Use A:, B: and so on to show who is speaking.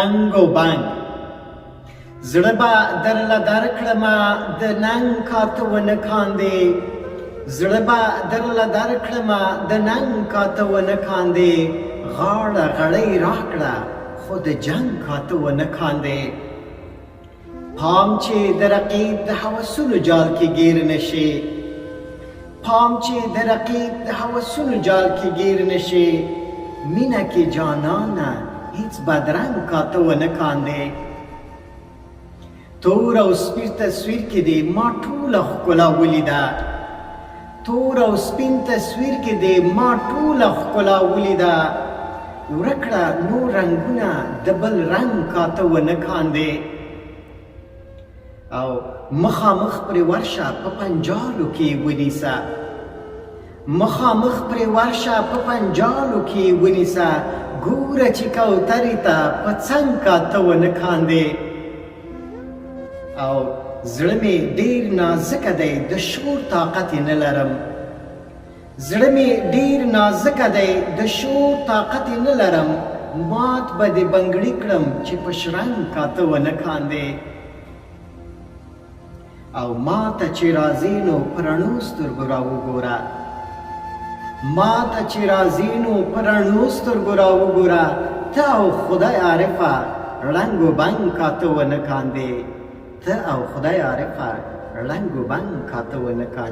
A: رنگ و بنگ زړه به درله درکړمه د ننګ کاته ونه کاندې زړه به درله درکړمه د ننګ کاته ونه کاندې غاړه غړۍ راکړه خو د جنګ کاته ونه کاندې پام چې د رقیب د هوسونو جال کې ګیر نشي پام چې د رقیب د هوسونو جال کې ګیر نشي مینه کې جانانه هیڅ بدرنګ کاته ونه کاندې تور او سپین تصویر کې دې ما ټوله ښکلا ولیده تور او سپین تصویر کې دې ما ټوله ښکلا ولیده ورکړه نور رنګونه د بل رنګ کاته ونه کاندې او مخامخ پرې ورشه په پنجالو کې ونیسه مخامخ پرې ورشه په پنجالو کې ونیسه ګوره چې کوترې ته په څنګ کاته ونه کاندې او زړه مې ډېر نازکه دی د شور طاقت یې نه لرم زړه مې ډېر نازکه دی د شور طاقت یې نه لرم مات به دې بنګړي کړم چې په شرنګ کاته ونه کاندې او ما ته چې راځې نو په رڼو سترګو راوګوره ما ته چې راځې نو په رڼو سترګو راوګوره ته او خدای عارفه رنګ و بنګ کاته ونه کاندې ته او خدای عارفه رنګ و بنګ کاته ونه کاندې